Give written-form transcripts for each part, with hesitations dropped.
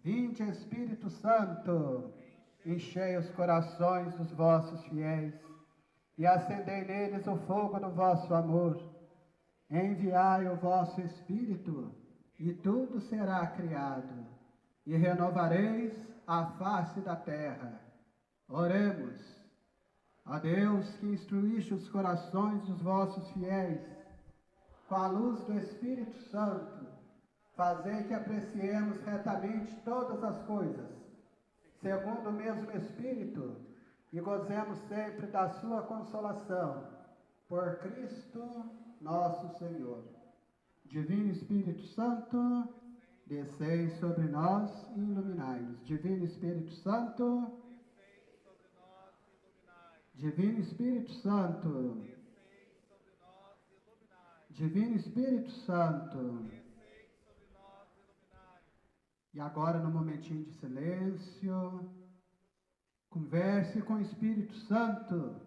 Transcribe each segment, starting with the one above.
Vinde, Espírito Santo, enchei os corações dos vossos fiéis e acendei neles o fogo do vosso amor. Enviai o vosso Espírito e tudo será criado e renovareis a face da terra. Oremos. A Deus que instruíste os corações dos vossos fiéis com a luz do Espírito Santo, fazei que apreciemos retamente todas as coisas, segundo o mesmo Espírito, e gozemos sempre da sua consolação, por Cristo nosso Senhor. Divino Espírito Santo, descei sobre nós e iluminai-nos. Divino Espírito Santo, Divino Espírito Santo, Divino Espírito Santo. E agora, no momentinho de silêncio, converse com o Espírito Santo.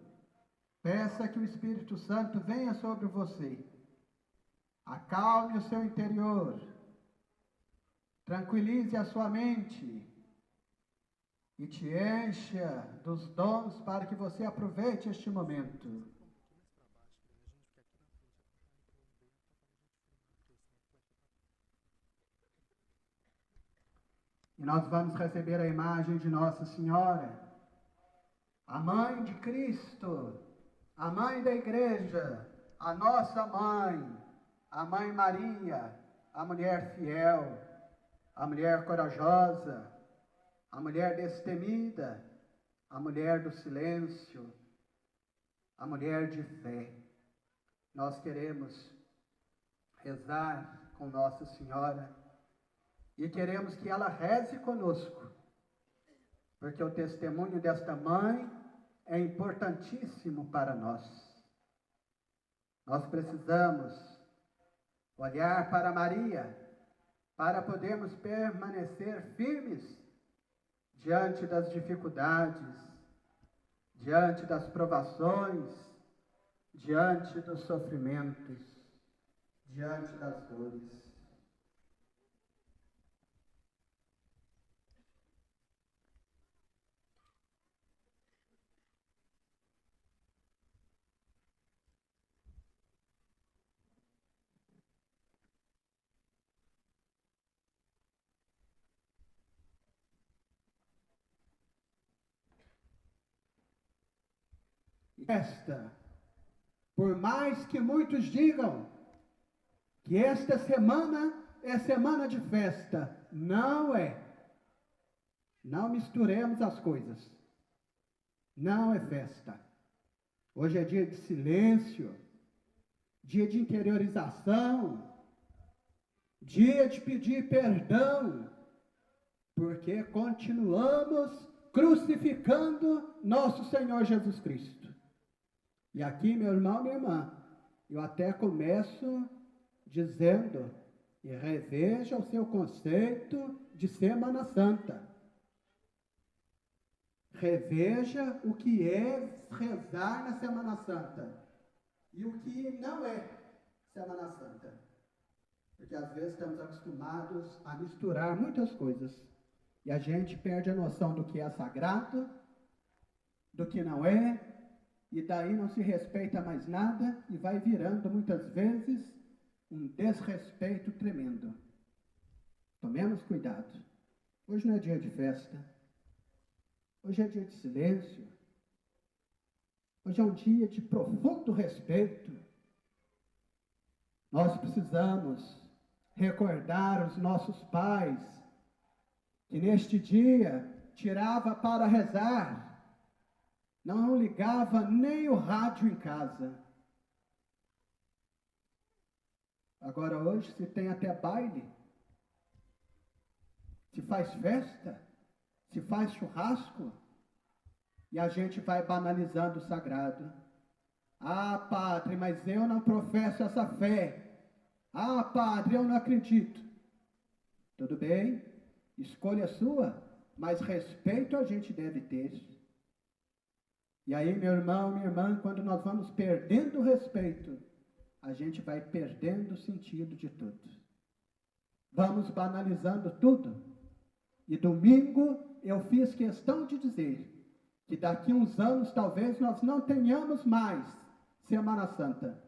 Peça que o Espírito Santo venha sobre você. Acalme o seu interior. Tranquilize a sua mente. E te encha dos dons para que você aproveite este momento. E nós vamos receber a imagem de Nossa Senhora, a Mãe de Cristo, a Mãe da Igreja, a nossa Mãe, a Mãe Maria, a mulher fiel, a mulher corajosa, a mulher destemida, a mulher do silêncio, a mulher de fé. Nós queremos rezar com Nossa Senhora e queremos que ela reze conosco, porque o testemunho desta mãe é importantíssimo para nós. Nós precisamos olhar para Maria para podermos permanecer firmes diante das dificuldades, diante das provações, diante dos sofrimentos, diante das dores. Esta, por mais que muitos digam que esta semana é semana de festa, não é. Não misturemos as coisas. Não é festa. Hoje é dia de silêncio, dia de interiorização, dia de pedir perdão, porque continuamos crucificando nosso Senhor Jesus Cristo. E aqui, meu irmão, minha irmã, eu até começo dizendo, e reveja o seu conceito de Semana Santa. Reveja o que é rezar na Semana Santa e o que não é Semana Santa. Porque às vezes estamos acostumados a misturar muitas coisas e a gente perde a noção do que é sagrado, do que não é, e daí não se respeita mais nada e vai virando muitas vezes um desrespeito tremendo. Tomemos cuidado. Hoje não é dia de festa. Hoje é dia de silêncio. Hoje é um dia de profundo respeito. Nós precisamos recordar os nossos pais, que neste dia tirava para rezar, não ligava nem o rádio em casa. Agora hoje se tem até baile, se faz festa, se faz churrasco, e a gente vai banalizando o sagrado. Ah, padre, mas eu não professo essa fé. Ah, padre, eu não acredito. Tudo bem, escolha sua, mas respeito a gente deve ter. E aí, meu irmão, minha irmã, quando nós vamos perdendo o respeito, a gente vai perdendo o sentido de tudo. Vamos banalizando tudo. E domingo eu fiz questão de dizer que daqui a uns anos talvez nós não tenhamos mais Semana Santa.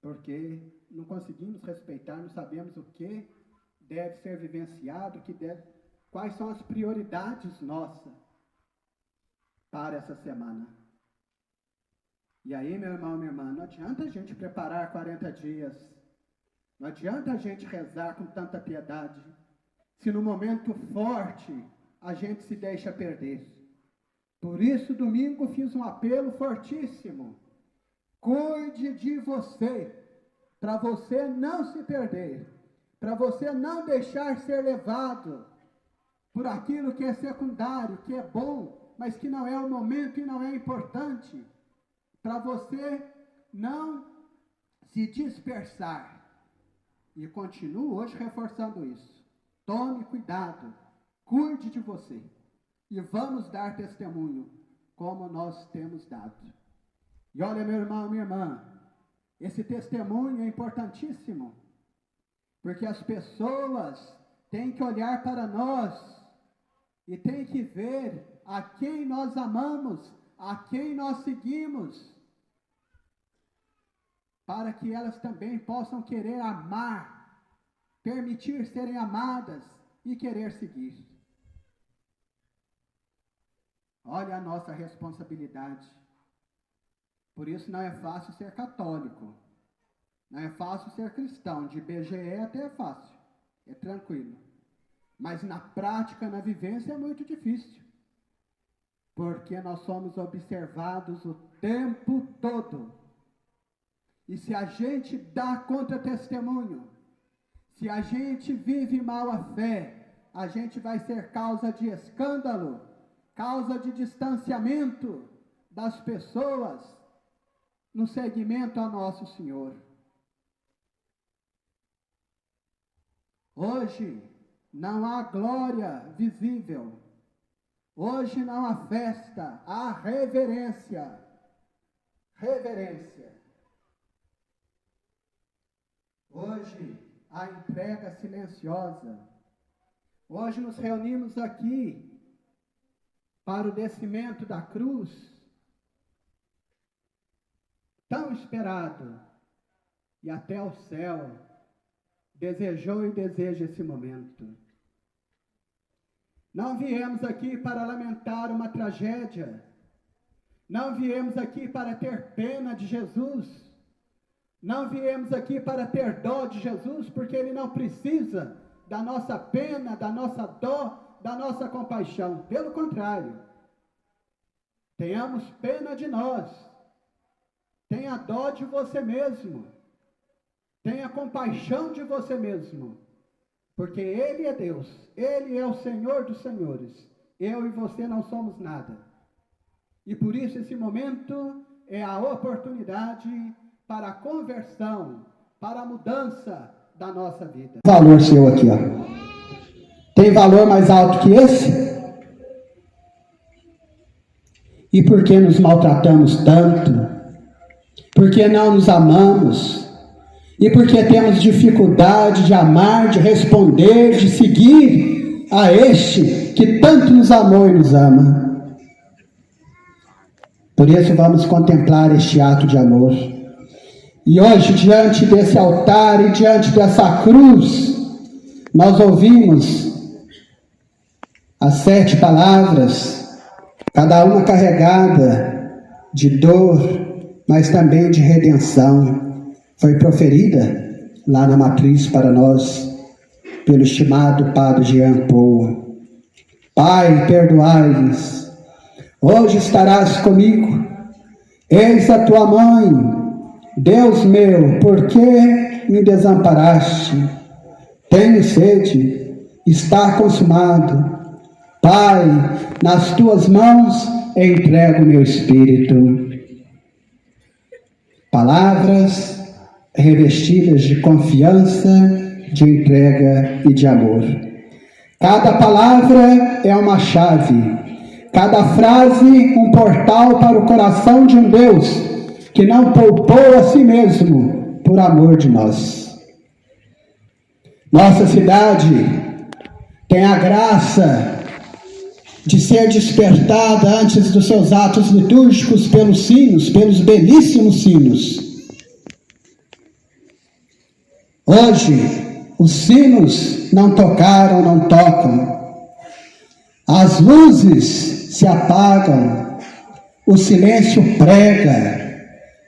Porque não conseguimos respeitar, não sabemos o que deve ser vivenciado, quais são as prioridades nossas para essa semana. E aí, meu irmão, minha irmã, não adianta a gente preparar 40 dias, não adianta a gente rezar com tanta piedade, se no momento forte a gente se deixa perder. Por isso, domingo, fiz um apelo fortíssimo. Cuide de você, para você não se perder, para você não deixar ser levado por aquilo que é secundário, que é bom, mas que não é o momento e não é importante, para você não se dispersar. E continuo hoje reforçando isso. Tome cuidado, cuide de você. E vamos dar testemunho, como nós temos dado. E olha, meu irmão, minha irmã, esse testemunho é importantíssimo, porque as pessoas têm que olhar para nós e têm que ver a quem nós amamos, a quem nós seguimos, para que elas também possam querer amar, permitir serem amadas e querer seguir. Olha a nossa responsabilidade. Por isso não é fácil ser católico, não é fácil ser cristão, de BGE até é fácil, é tranquilo. Mas na prática, na vivência é muito difícil, porque nós somos observados o tempo todo. E se a gente dá contra-testemunho, se a gente vive mal a fé, a gente vai ser causa de escândalo, causa de distanciamento das pessoas no seguimento a Nosso Senhor. Hoje não há glória visível, hoje não há festa, há reverência. Reverência. Hoje há entrega silenciosa. Hoje nos reunimos aqui para o descimento da cruz, tão esperado, e até o céu desejou e deseja esse momento. Não viemos aqui para lamentar uma tragédia, não viemos aqui para ter pena de Jesus, não viemos aqui para ter dó de Jesus, porque Ele não precisa da nossa pena, da nossa dó, da nossa compaixão. Pelo contrário, tenhamos pena de nós, tenha dó de você mesmo, tenha compaixão de você mesmo, porque Ele é Deus, Ele é o Senhor dos senhores, eu e você não somos nada. E por isso esse momento é a oportunidade para a conversão, para a mudança da nossa vida. Valor seu aqui, ó. Tem valor mais alto que esse? E por que nos maltratamos tanto? Por que não nos amamos? E por que temos dificuldade de amar, de responder, de seguir a este que tanto nos amou e nos ama? Por isso vamos contemplar este ato de amor. E hoje, diante desse altar e diante dessa cruz, nós ouvimos as 7 palavras, cada uma carregada de dor, mas também de redenção. Foi proferida lá na matriz para nós, pelo estimado Padre Jean Paul. Pai, perdoai-lhes. Hoje estarás comigo. Eis a tua mãe. Deus meu, por que me desamparaste? Tenho sede. Está consumado. Pai, nas tuas mãos entrego meu espírito. Palavras revestidas de confiança, de entrega e de amor. Cada palavra é uma chave, cada frase um portal para o coração de um Deus que não poupou a si mesmo por amor de nós. Nossa cidade tem a graça de ser despertada antes dos seus atos litúrgicos pelos sinos, pelos belíssimos sinos. Hoje, os sinos não tocaram, não tocam. As luzes se apagam, o silêncio prega,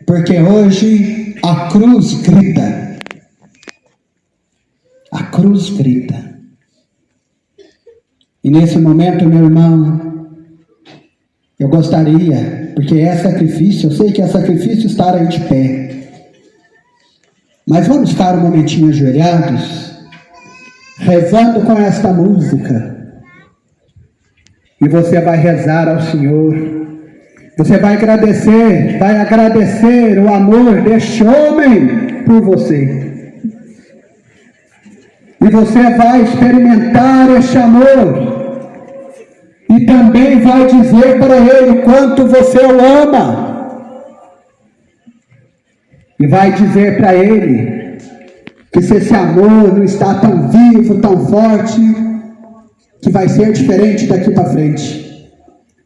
porque hoje a cruz grita. A cruz grita. E nesse momento, meu irmão, eu gostaria, porque é sacrifício, eu sei que é sacrifício estar aí de pé, mas vamos ficar um momentinho ajoelhados, rezando com esta música, e você vai rezar ao Senhor, você vai agradecer o amor deste homem por você. E você vai experimentar este amor. E também vai dizer para ele quanto você o ama. E vai dizer para ele que se esse amor não está tão vivo, tão forte, que vai ser diferente daqui para frente.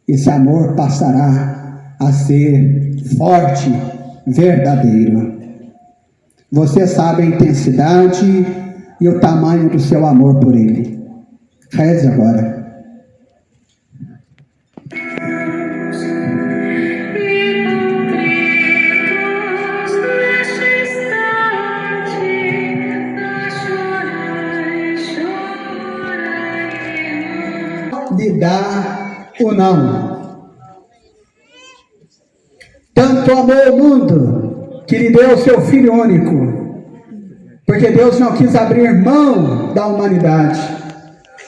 Esse amor passará a ser forte, verdadeiro. Você sabe a intensidade e o tamanho do seu amor por ele. Reze agora. Lhe dá o não. Tanto amou o mundo que lhe deu o seu Filho único, porque Deus não quis abrir mão da humanidade.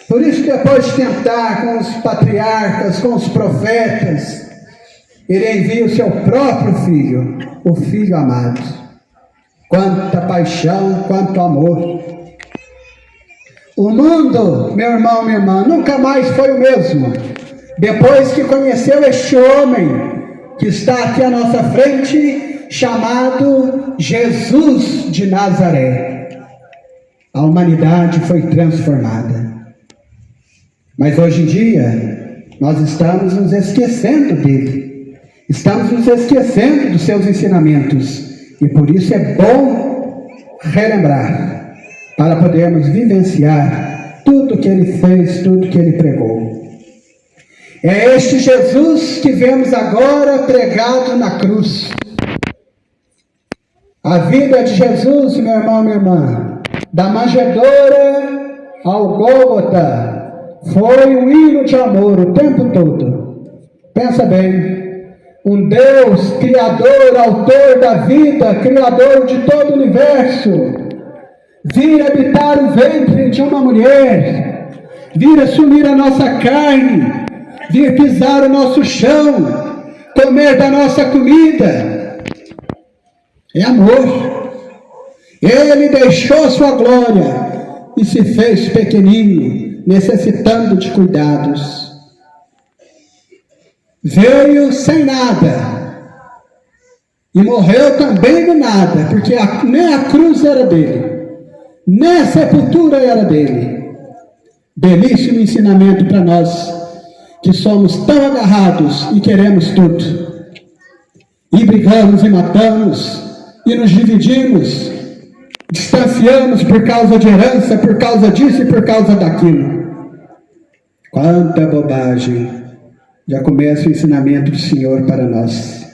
Por isso, depois de tentar com os patriarcas, com os profetas, ele envia o seu próprio Filho, o Filho amado. Quanta paixão, quanto amor. O mundo, meu irmão, minha irmã, nunca mais foi o mesmo. Depois que conheceu este homem que está aqui à nossa frente, chamado Jesus de Nazaré, a humanidade foi transformada. Mas hoje em dia, nós estamos nos esquecendo dele. Estamos nos esquecendo dos seus ensinamentos. E por isso é bom relembrar, para podermos vivenciar tudo que ele fez, tudo que ele pregou. É este Jesus que vemos agora pregado na cruz. A vida de Jesus, meu irmão, minha irmã, da manjedoura ao Gólgota, foi um hino de amor o tempo todo. Pensa bem, um Deus criador, autor da vida, criador de todo o universo, vir habitar o ventre de uma mulher, vir assumir a nossa carne, vir pisar o nosso chão, comer da nossa comida. É amor. Ele deixou sua glória e se fez pequenino, necessitando de cuidados. Veio sem nada e morreu também do nada, porque nem a cruz era dele, nem a sepultura era dele. Belíssimo ensinamento para nós, que somos tão agarrados e queremos tudo. E brigamos e matamos, e nos dividimos, distanciamos por causa de herança, por causa disso e por causa daquilo. Quanta bobagem! Já começa o ensinamento do Senhor para nós.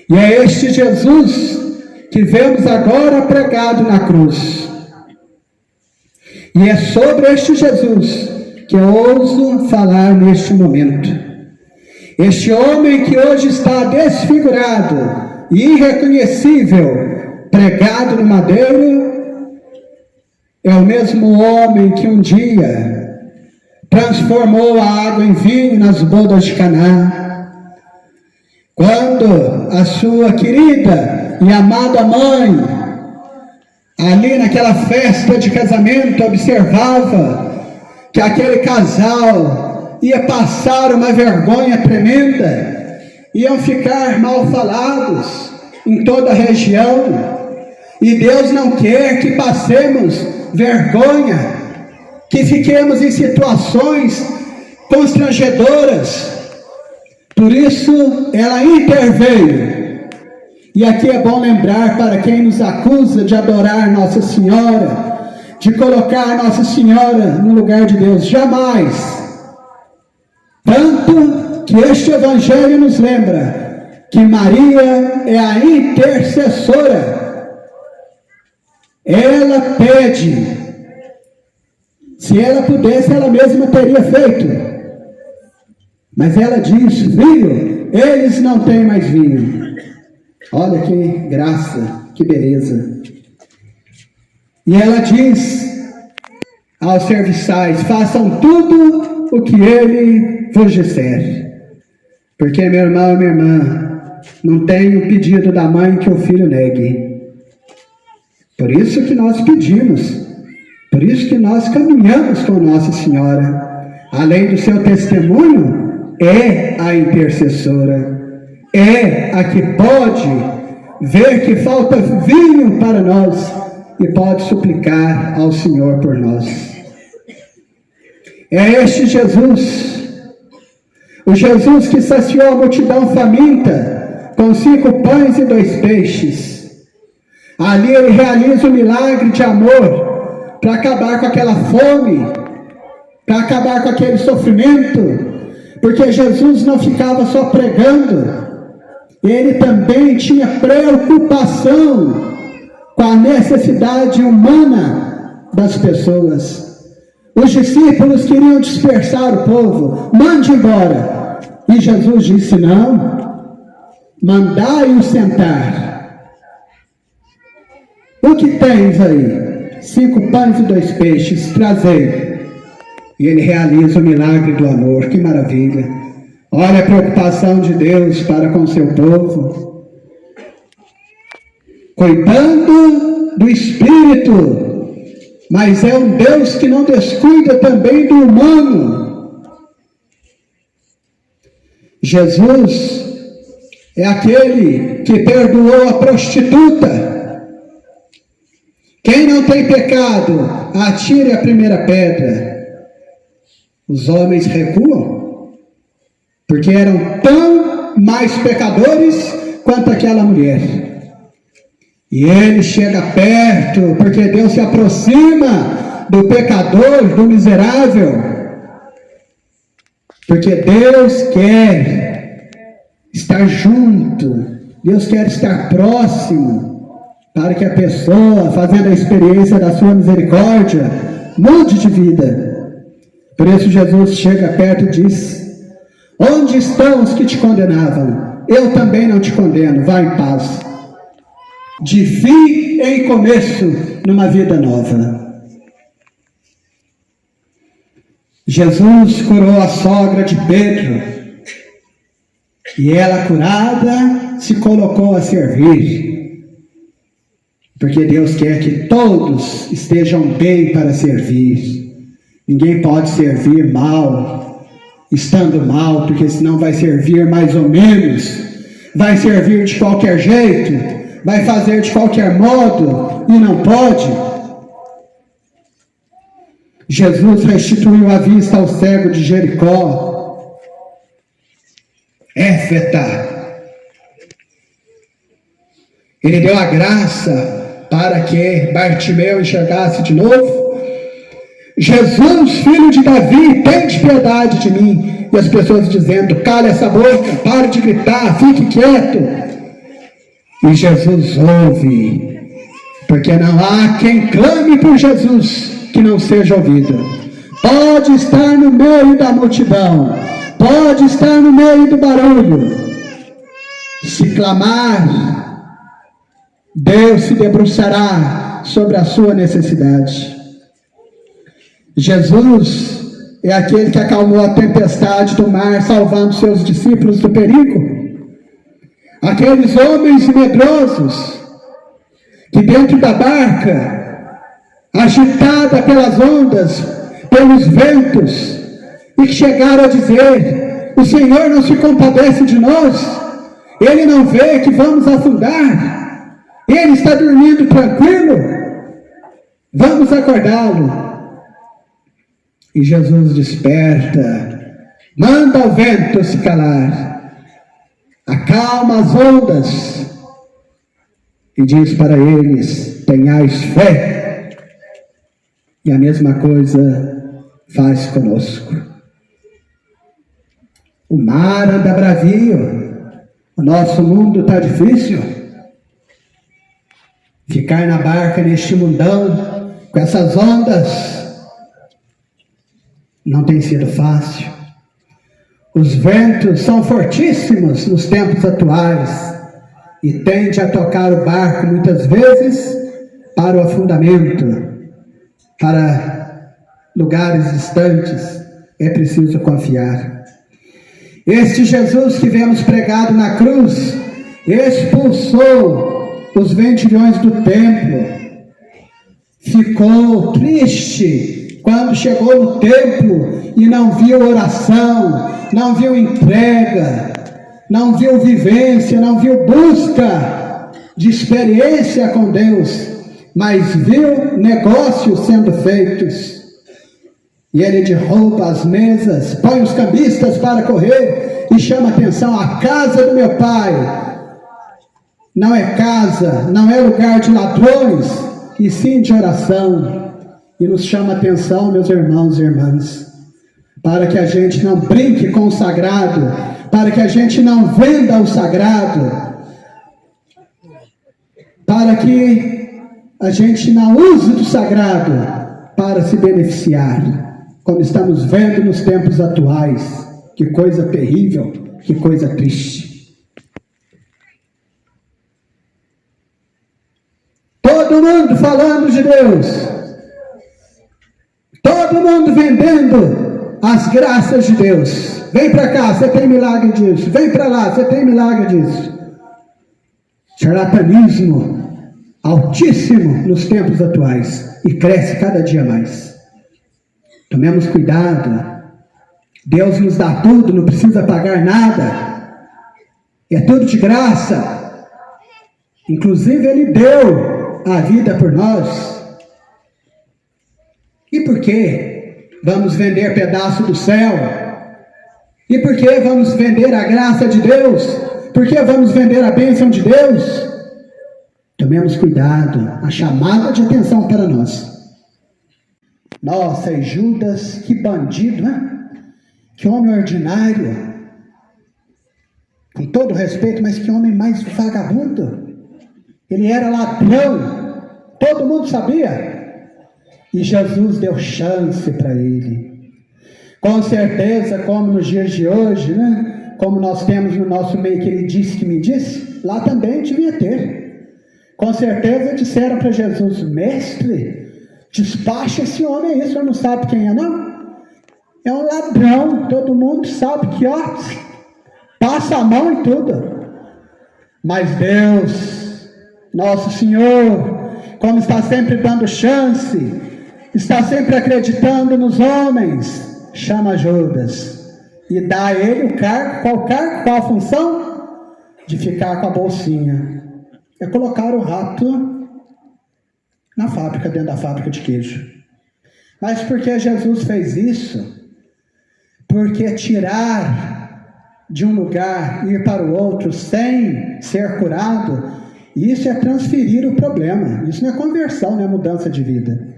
E é este Jesus que vemos agora pregado na cruz. E é sobre este Jesus que eu ouso falar neste momento. Este homem que hoje está desfigurado e irreconhecível, pregado no madeiro, é o mesmo homem que um dia transformou a água em vinho nas bodas de Caná. Quando a sua querida e amada mãe, ali naquela festa de casamento, observava que aquele casal ia passar uma vergonha tremenda, iam ficar mal falados em toda a região, e Deus não quer que passemos vergonha, que fiquemos em situações constrangedoras. Por isso ela interveio. E aqui é bom lembrar para quem nos acusa de adorar Nossa Senhora, de colocar Nossa Senhora no lugar de Deus. Jamais. Tanto que este Evangelho nos lembra que Maria é a intercessora. Ela pede. Se ela pudesse, ela mesma teria feito. Mas ela diz: filho, eles não têm mais vinho. Olha que graça, que beleza. E ela diz aos serviçais: façam tudo o que ele vos disser. Porque, meu irmão e minha irmã, não tem o pedido da mãe que o filho negue. Por isso que nós pedimos, por isso que nós caminhamos com Nossa Senhora. Além do seu testemunho, é a intercessora, é a que pode ver que falta vinho para nós e pode suplicar ao Senhor por nós. É este Jesus, o Jesus que saciou a multidão faminta com 5 pães e 2 peixes. Ali ele realiza o milagre de amor para acabar com aquela fome, para acabar com aquele sofrimento. Porque Jesus não ficava só pregando, ele também tinha preocupação com a necessidade humana das pessoas. Os discípulos queriam dispersar o povo, mande embora. E Jesus disse: não, mandai-os sentar. O que tens aí? 5 pães e 2 peixes, trazei. E ele realiza o milagre do amor. Que maravilha! Olha a preocupação de Deus para com o seu povo. Cuidando do espírito, mas é um Deus que não descuida também do humano. Jesus é aquele que perdoou a prostituta. Quem não tem pecado, atire a primeira pedra. Os homens recuam, porque eram tão mais pecadores quanto aquela mulher. E ele chega perto, porque Deus se aproxima do pecador, do miserável. Porque Deus quer estar junto, Deus quer estar próximo, para que a pessoa, fazendo a experiência da sua misericórdia, mude de vida. Por isso Jesus chega perto e diz: onde estão os que te condenavam? Eu também não te condeno, vá em paz. De fim em começo, numa vida nova. Jesus curou a sogra de Pedro, e ela, curada, se colocou a servir. Porque Deus quer que todos estejam bem para servir. Ninguém pode servir mal, estando mal, porque senão vai servir mais ou menos, vai servir de qualquer jeito, vai fazer de qualquer modo, e não pode. Jesus restituiu a vista ao cego de Jericó. Éfeta. Ele deu a graça para que Bartimeu enxergasse de novo. Jesus, filho de Davi, tende piedade de mim. E as pessoas dizendo: cale essa boca, pare de gritar, fique quieto. E Jesus ouve, porque não há quem clame por Jesus que não seja ouvido. Pode estar no meio da multidão, pode estar no meio do barulho. Se clamar, Deus se debruçará sobre a sua necessidade. Jesus é aquele que acalmou a tempestade do mar, salvando seus discípulos do perigo. Aqueles homens medrosos que dentro da barca, agitada pelas ondas, pelos ventos, e que chegaram a dizer: o Senhor não se compadece de nós, Ele não vê que vamos afundar, Ele está dormindo tranquilo, vamos acordá-lo. E Jesus desperta, manda o vento se calar, acalma as ondas e diz para eles: tenhais fé. E a mesma coisa faz conosco. O mar anda bravio, o nosso mundo está difícil. Ficar na barca neste mundão, com essas ondas, não tem sido fácil. Os ventos são fortíssimos nos tempos atuais e tende a tocar o barco muitas vezes para o afundamento, para lugares distantes. É preciso confiar. Este Jesus que vemos pregado na cruz expulsou os vendilhões do templo, ficou triste quando chegou no templo e não viu oração, não viu entrega, não viu vivência, não viu busca de experiência com Deus, mas viu negócios sendo feitos. E ele derruba as mesas, põe os cambistas para correr e chama atenção: a casa do meu pai não é casa, não é lugar de ladrões, e sim de oração. E nos chama atenção, meus irmãos e irmãs, para que a gente não brinque com o sagrado, para que a gente não venda o sagrado, para que a gente não use do sagrado para se beneficiar, como estamos vendo nos tempos atuais. Que coisa terrível, que coisa triste. Todo mundo falando de Deus, todo mundo vendendo as graças de Deus. Vem para cá, você tem milagre disso. Vem para lá, você tem milagre disso. Charlatanismo altíssimo nos tempos atuais e cresce cada dia mais. Tomemos cuidado. Deus nos dá tudo, não precisa pagar nada. É tudo de graça. Inclusive Ele deu a vida por nós. E por que vamos vender pedaço do céu? E por que vamos vender a graça de Deus? Por que vamos vender a bênção de Deus? Tomemos cuidado, a chamada de atenção para nós. Nossa, e Judas, que bandido, né? Que homem ordinário. Com todo respeito, mas que homem mais vagabundo. Ele era ladrão, todo mundo sabia. E Jesus deu chance para ele. Com certeza, como nos dias de hoje, né? Como nós temos no nosso meio que ele disse que me disse, lá também devia ter. Com certeza disseram para Jesus: mestre, despacha esse homem aí, o senhor não sabe quem é não? É um ladrão, todo mundo sabe que ó, passa a mão em tudo. Mas Deus, nosso Senhor, como está sempre dando chance, está sempre acreditando nos homens, chama Judas e dá a ele o cargo, qual a função? De ficar com a bolsinha. É colocar o rato na fábrica, dentro da fábrica de queijo. Mas por que Jesus fez isso? Porque tirar de um lugar, ir para o outro sem ser curado, isso é transferir o problema. Isso não é conversão, não é mudança de vida.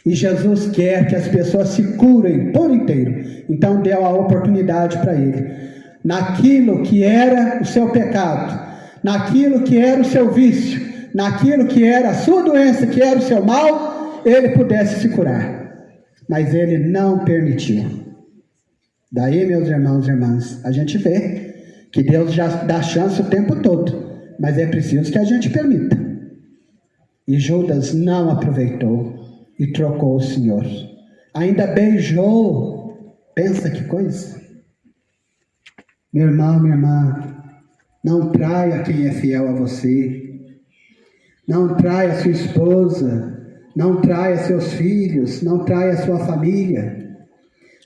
E Jesus quer que as pessoas se curem por inteiro. Então deu a oportunidade para ele. Naquilo que era o seu pecado, naquilo que era o seu vício, naquilo que era a sua doença, que era o seu mal, ele pudesse se curar. Mas ele não permitiu. Daí, meus irmãos e irmãs, a gente vê que Deus já dá chance o tempo todo, mas é preciso que a gente permita. E Judas não aproveitou e trocou o Senhor. Ainda beijou. Pensa que coisa. Meu irmão, minha irmã, não traia quem é fiel a você. Não traia sua esposa, não traia seus filhos, não traia sua família.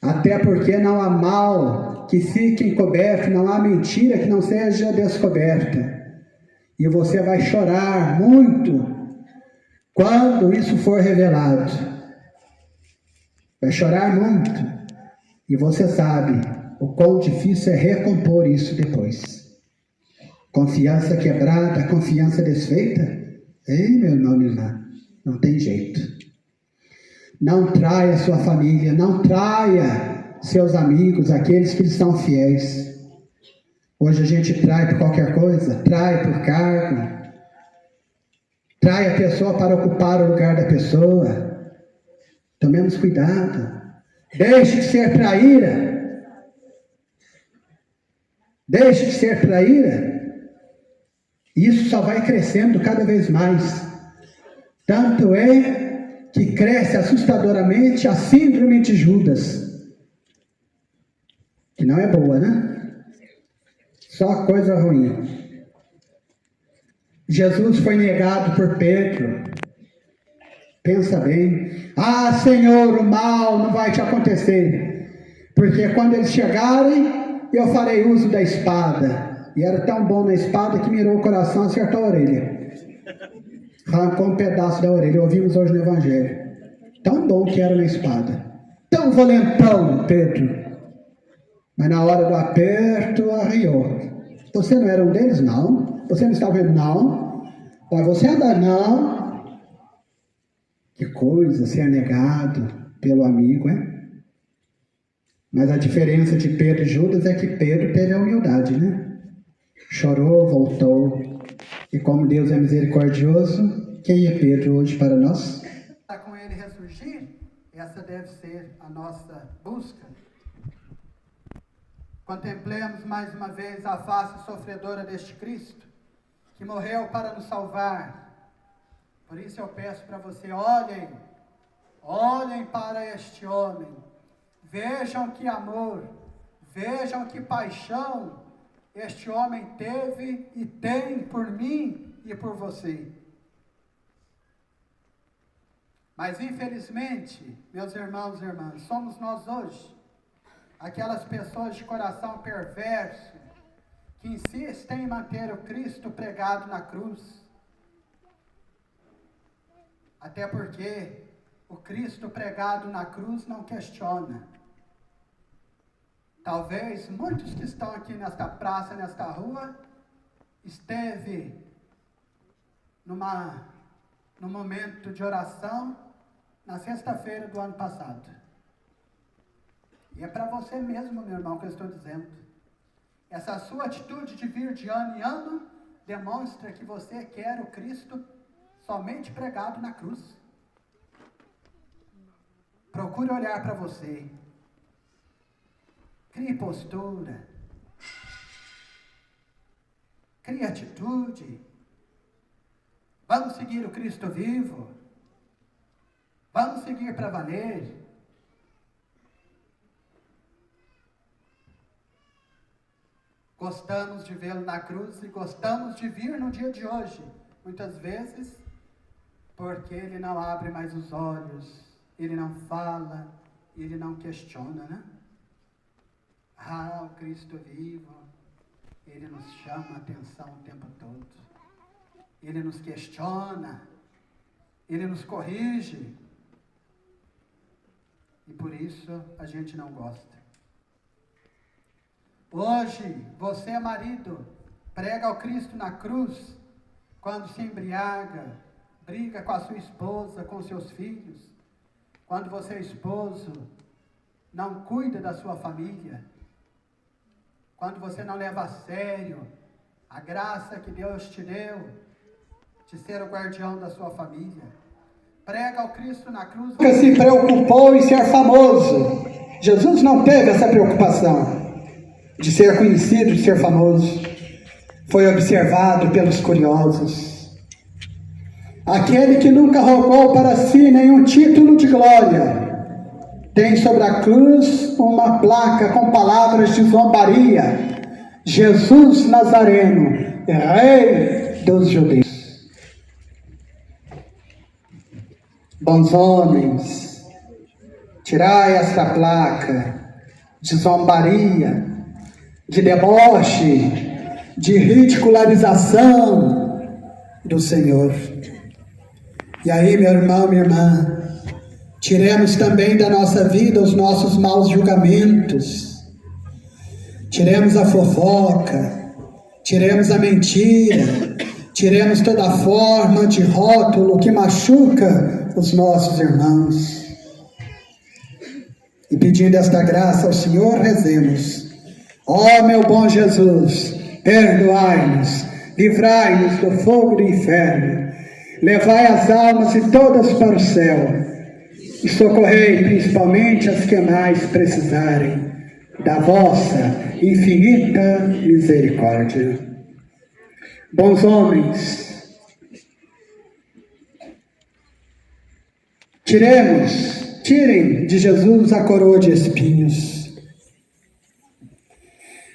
Até porque não há mal que fique encoberto, não há mentira que não seja descoberta. E você vai chorar muito quando isso for revelado. vai chorar muito. E você sabe o quão difícil é recompor isso depois. Confiança quebrada, confiança desfeita? Ei, meu irmão, minha irmã, não tem jeito. Não traia sua família, não traia seus amigos, aqueles que lhe são fiéis. Hoje a gente trai por qualquer coisa, trai por cargo, trai a pessoa para ocupar o lugar da pessoa. Tomemos cuidado. Deixe de ser traíra. Deixe de ser traíra. Isso só vai crescendo cada vez mais. Tanto é que cresce assustadoramente a síndrome de Judas. Que não é boa, né? Só coisa ruim. Jesus foi negado por Pedro. Pensa bem. Ah, Senhor, o mal não vai te acontecer. Porque quando eles chegarem, eu farei uso da espada. E era tão bom na espada que mirou o coração e acertou a orelha. Arrancou um pedaço da orelha. Ouvimos hoje no Evangelho. Tão bom que era na espada. Tão valentão, Pedro. Mas na hora do aperto, arriou. Você não era um deles? Não. Você não estava vendo? Não. Mas você anda? Não. Que coisa ser negado pelo amigo, é? Mas a diferença de Pedro e Judas é que Pedro teve a humildade, né? Chorou, voltou. E como Deus é misericordioso, quem é Pedro hoje para nós? Para com ele ressurgir, essa deve ser a nossa busca. Contemplemos mais uma vez a face sofredora deste Cristo, que morreu para nos salvar. Por isso eu peço para você, olhem para este homem, vejam que amor, vejam que paixão este homem teve e tem por mim e por você. Mas infelizmente, meus irmãos e irmãs, somos nós hoje, aquelas pessoas de coração perverso, que insistem em manter o Cristo pregado na cruz. Até porque o Cristo pregado na cruz não questiona. Talvez muitos que estão aqui nesta praça, nesta rua, esteve num momento de oração na sexta-feira do ano passado. E é para você mesmo, meu irmão, que eu estou dizendo. Essa sua atitude de vir de ano em ano demonstra que você quer o Cristo somente pregado na cruz. Procure olhar para você. Crie postura. Crie atitude. Vamos seguir o Cristo vivo. Vamos seguir para valer. Gostamos de vê-lo na cruz e gostamos de vir no dia de hoje. Muitas vezes, porque ele não abre mais os olhos, ele não fala, ele não questiona, né? Ah, o Cristo vivo, ele nos chama a atenção o tempo todo. Ele nos questiona, ele nos corrige. E por isso a gente não gosta. Hoje, você, marido, prega ao Cristo na cruz, quando se embriaga, briga com a sua esposa, com seus filhos. Quando você é esposo, não cuida da sua família. Quando você não leva a sério a graça que Deus te deu de ser o guardião da sua família. Prega ao Cristo na cruz. Nunca se preocupou em ser famoso. Jesus não teve essa preocupação de ser conhecido, de ser famoso. Foi observado pelos curiosos. Aquele que nunca rogou para si nenhum título de glória, tem sobre a cruz uma placa com palavras de zombaria: Jesus Nazareno, Rei dos Judeus. Bons homens, tirai esta placa de zombaria, de deboche, de ridicularização do Senhor. E aí, meu irmão, minha irmã, Tiremos também da nossa vida os nossos maus julgamentos. Tiremos a fofoca, tiremos a mentira, tiremos toda forma de rótulo que machuca os nossos irmãos. E pedindo esta graça ao Senhor, rezemos. Ó meu bom Jesus, perdoai-nos, livrai-nos do fogo do inferno, levai as almas de todas para o céu, e socorrei principalmente as que mais precisarem da vossa infinita misericórdia. Bons homens, tirem de Jesus a coroa de espinhos.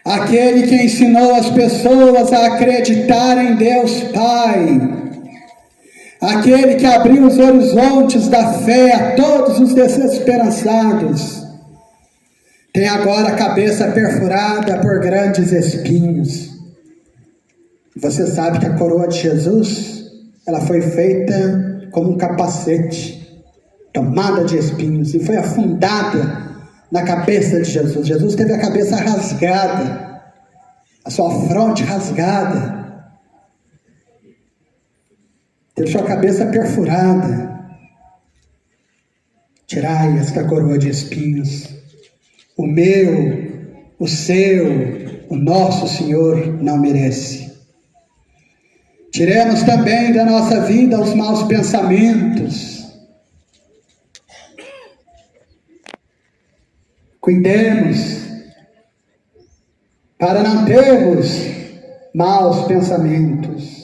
Aquele que ensinou as pessoas a acreditar em Deus Pai. Aquele que abriu os horizontes da fé a todos os desesperançados. Tem agora a cabeça perfurada por grandes espinhos. Você sabe que a coroa de Jesus, ela foi feita como um capacete, tomada de espinhos, e foi afundada na cabeça de Jesus. Jesus teve a cabeça rasgada, a sua fronte rasgada, teve sua cabeça perfurada. Tirai esta coroa de espinhos. O meu, o seu, o nosso Senhor não merece. Tiremos também da nossa vida os maus pensamentos. Cuidemos para não termos maus pensamentos.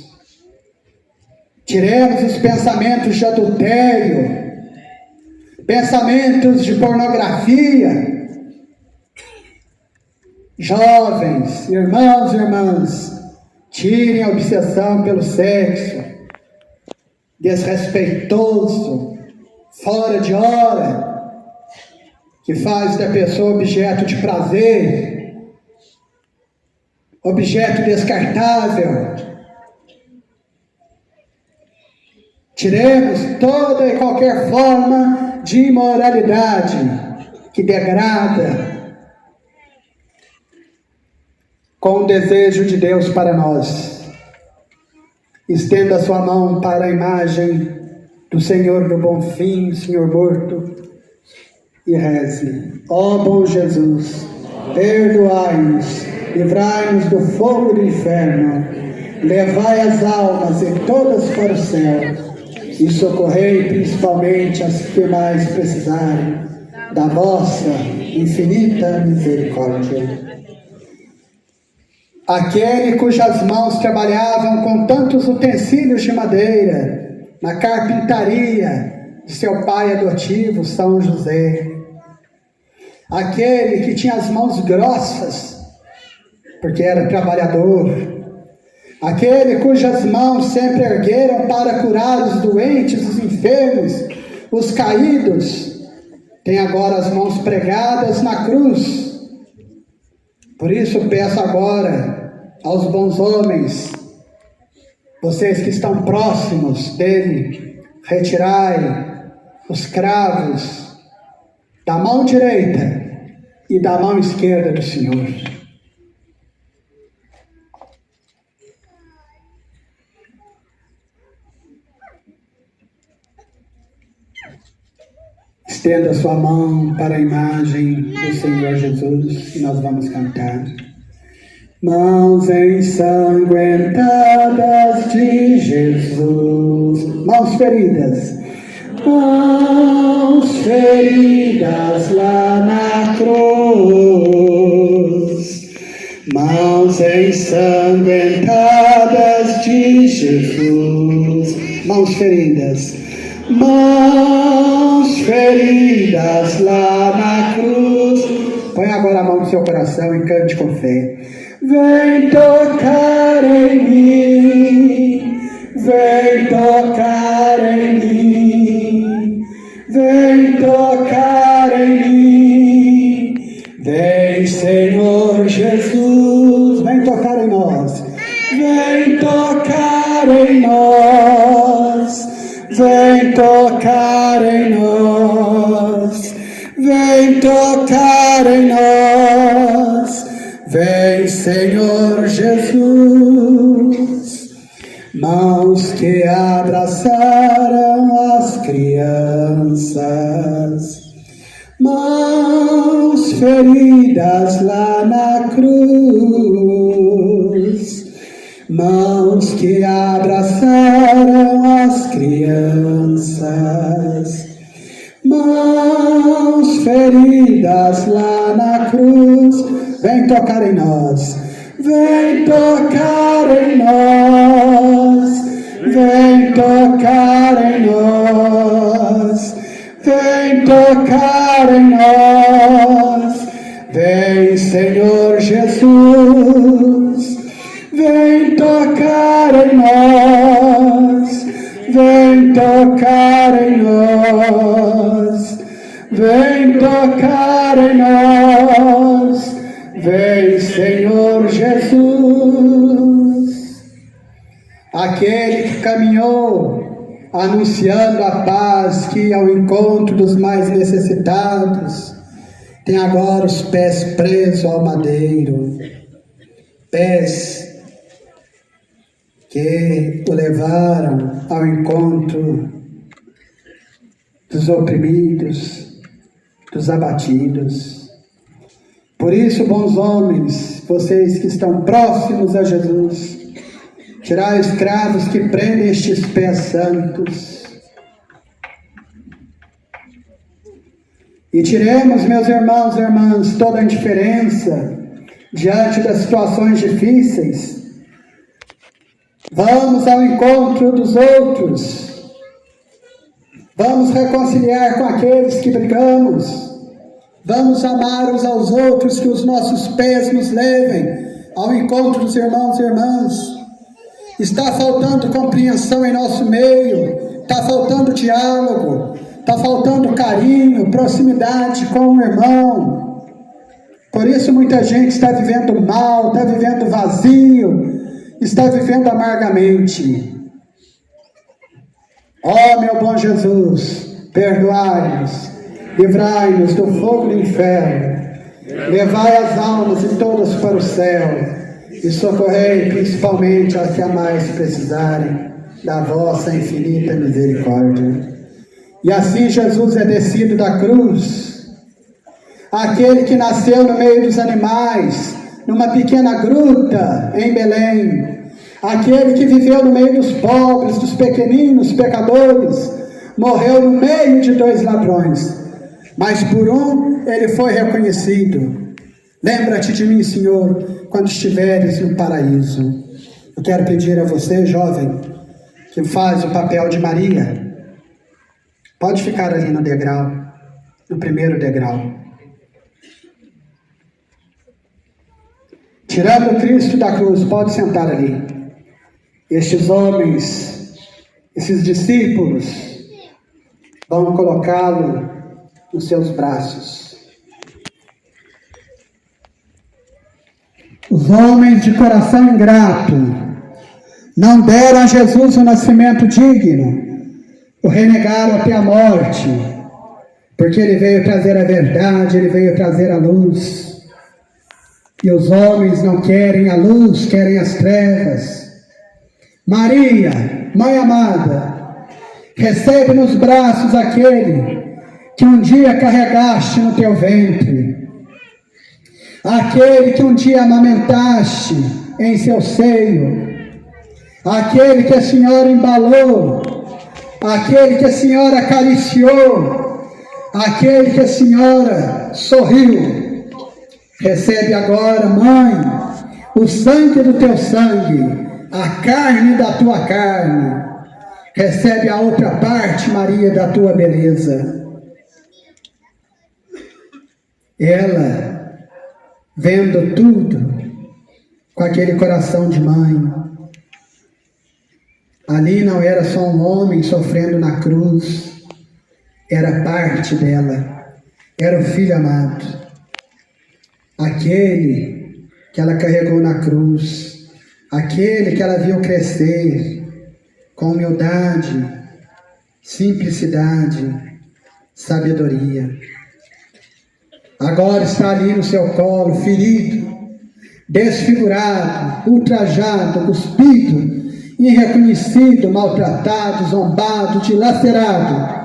Tiremos os pensamentos de adultério, pensamentos de pornografia. Jovens, irmãos e irmãs, tirem a obsessão pelo sexo, desrespeitoso, fora de hora, que faz da pessoa objeto de prazer, objeto descartável. Tiremos toda e qualquer forma de imoralidade que degrada com o desejo de Deus para nós. Estenda sua mão para a imagem do Senhor do Bom Fim, Senhor morto, e reze. Ó bom Jesus, perdoai-nos, livrai-nos do fogo do inferno, levai as almas e todas para o céu, e socorrei principalmente as que mais precisarem da vossa infinita misericórdia. Aquele cujas mãos trabalhavam com tantos utensílios de madeira na carpintaria de seu pai adotivo, São José. Aquele que tinha as mãos grossas, porque era trabalhador. Aquele cujas mãos sempre ergueram para curar os doentes, os enfermos, os caídos, tem agora as mãos pregadas na cruz. Por isso peço agora aos bons homens, vocês que estão próximos dele, retirai os cravos da mão direita e da mão esquerda do Senhor. Estenda sua mão para a imagem do Senhor Jesus e nós vamos cantar. Mãos ensanguentadas de Jesus, mãos feridas lá na cruz, mãos ensanguentadas de Jesus, mãos feridas lá na cruz. Põe agora a mão no seu coração e cante com fé. Vem tocar em mim, vem tocar em mim, vem tocar em mim, vem Senhor Jesus, vem tocar em nós, vem tocar em nós, vem tocar em nós. tocar em nós. Vem, Senhor Jesus. Mãos que abraçaram as crianças, mãos feridas lá na cruz, mãos que abraçaram as crianças, mãos feridas lá na cruz. Vem tocar em nós, vem tocar em nós, vem tocar em nós, vem tocar em nós. Vem, Senhor Jesus, vem tocar em nós, vem tocar em nós, vem tocar em nós. Vem, Senhor Jesus. Aquele que caminhou anunciando a paz, que ia ao encontro dos mais necessitados, tem agora os pés presos ao madeiro, pés que o levaram ao encontro dos oprimidos, dos abatidos. Por isso, bons homens, vocês que estão próximos a Jesus, tirai os cravos que prendem estes pés santos. E tiremos, meus irmãos e irmãs, toda a indiferença diante das situações difíceis. Vamos ao encontro dos outros. Vamos reconciliar com aqueles que brigamos. Vamos amar uns aos outros, que os nossos pés nos levem ao encontro dos irmãos e irmãs. Está faltando compreensão em nosso meio, está faltando diálogo, está faltando carinho, proximidade com o irmão. Por isso muita gente está vivendo mal, está vivendo vazio, está vivendo amargamente. Ó meu bom Jesus, perdoai-nos, livrai-nos do fogo do inferno, levai as almas de todas para o céu, e socorrei principalmente as que a mais precisarem da vossa infinita misericórdia. E assim Jesus é descido da cruz, aquele que nasceu no meio dos animais, numa pequena gruta em Belém, aquele que viveu no meio dos pobres, dos pequeninos, pecadores, morreu no meio de 2 ladrões, mas por um ele foi reconhecido. Lembra-te de mim, Senhor, quando estiveres no paraíso. Eu quero pedir a você, jovem, que faz o papel de Maria. Pode ficar ali no degrau, no primeiro degrau. Tirando Cristo da cruz, pode sentar ali. Estes homens, esses discípulos, vão colocá-lo nos seus braços. Os homens de coração ingrato não deram a Jesus o nascimento digno, o renegaram até a morte, porque ele veio trazer a verdade, ele veio trazer a luz. E os homens não querem a luz, querem as trevas. Maria, Mãe amada, recebe nos braços aquele que um dia carregaste no teu ventre, aquele que um dia amamentaste em seu seio, aquele que a Senhora embalou, aquele que a Senhora acariciou, aquele que a Senhora sorriu. Recebe agora, Mãe, o sangue do teu sangue, a carne da tua carne. Recebe a outra parte, Maria, da tua beleza. Ela, vendo tudo, com aquele coração de mãe. Ali não era só um homem sofrendo na cruz, era parte dela, era o Filho amado, aquele que ela carregou na cruz, aquele que ela viu crescer com humildade, simplicidade, sabedoria. agora está ali no seu colo, ferido, desfigurado, ultrajado, cuspido, irreconhecido, maltratado, zombado, dilacerado.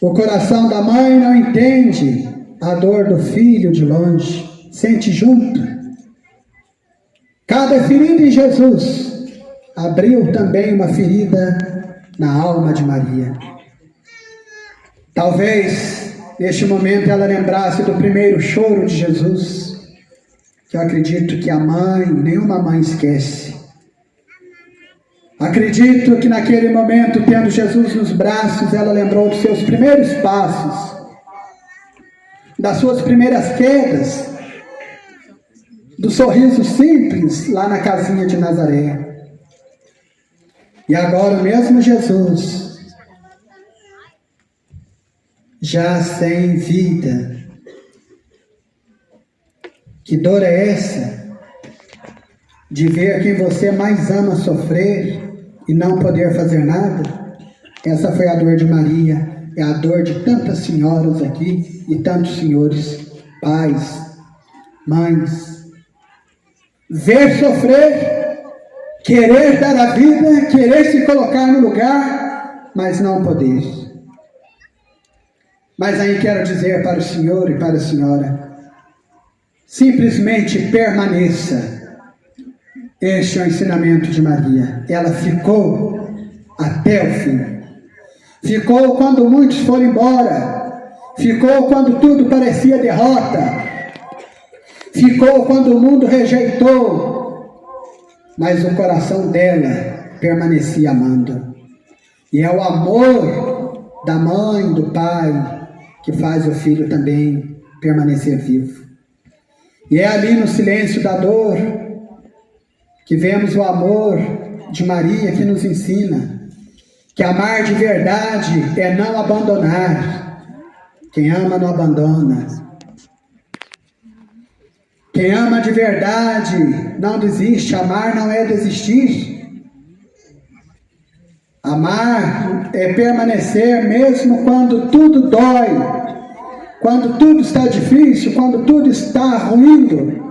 O coração da mãe não entende a dor do filho de longe, sente junto. Cada ferida em Jesus abriu também uma ferida na alma de Maria. Talvez, neste momento, ela lembrasse do primeiro choro de Jesus, que eu acredito que a mãe, nenhuma mãe esquece. Acredito que naquele momento, tendo Jesus nos braços, ela lembrou dos seus primeiros passos, das suas primeiras quedas, do sorriso simples lá na casinha de Nazaré. E agora o mesmo Jesus, já sem vida. Que dor é essa de ver quem você mais ama sofrer e não poder fazer nada? Essa foi a dor de Maria, é a dor de tantas senhoras aqui e tantos senhores, pais, mães. Ver sofrer, querer dar a vida, querer se colocar no lugar, mas não poder. Mas aí quero dizer para o senhor e para a senhora, simplesmente permaneça. Este é o ensinamento de Maria. Ela ficou até o fim. Ficou quando muitos foram embora. Ficou quando tudo parecia derrota. Ficou quando o mundo rejeitou. Mas o coração dela permanecia amando. E é o amor da mãe, do pai, que faz o filho também permanecer vivo. E é ali no silêncio da dor que vemos o amor de Maria, que nos ensina que amar de verdade é não abandonar. Quem ama não abandona. Quem ama de verdade não desiste. Amar não é desistir. Amar é permanecer mesmo quando tudo dói, quando tudo está difícil, quando tudo está ruindo.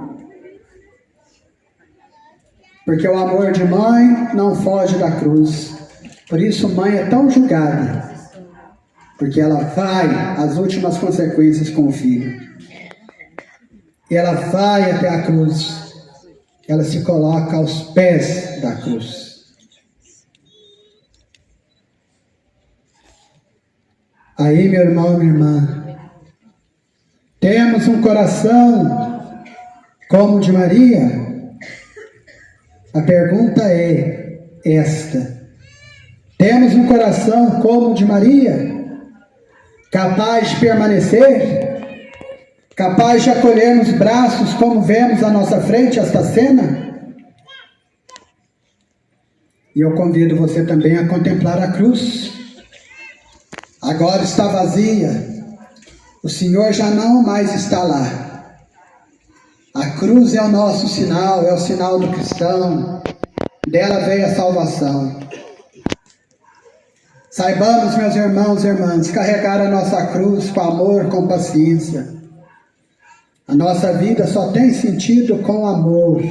Porque o amor de mãe não foge da cruz. Por isso mãe é tão julgada. Porque ela vai às últimas consequências com o filho. E ela vai até a cruz. Ela se coloca aos pés da cruz. Aí, meu irmão, minha irmã, temos um coração como o de Maria? A pergunta é esta: temos um coração como o de Maria? Capaz de permanecer? Capaz de acolher nos braços como vemos à nossa frente esta cena? E eu convido você também a contemplar a cruz. Agora está vazia. O Senhor já não mais está lá. A cruz é o nosso sinal, é o sinal do cristão. Dela veio a salvação. Saibamos, meus irmãos e irmãs, carregar a nossa cruz com amor, com paciência. A nossa vida só tem sentido com amor.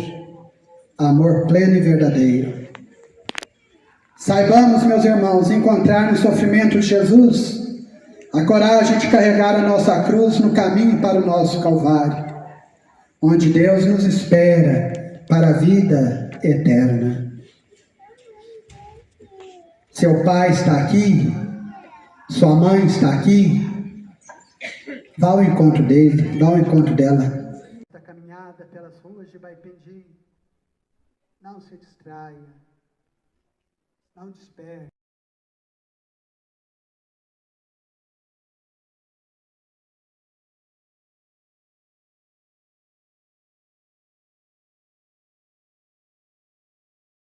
Amor pleno e verdadeiro. Saibamos, meus irmãos, encontrar no sofrimento de Jesus a coragem de carregar a nossa cruz no caminho para o nosso Calvário, onde Deus nos espera para a vida eterna. Seu pai está aqui, sua mãe está aqui, vá ao encontro dele, vá ao encontro dela. Esta caminhada pelas ruas de Baipendi, não se distraia, não desperte.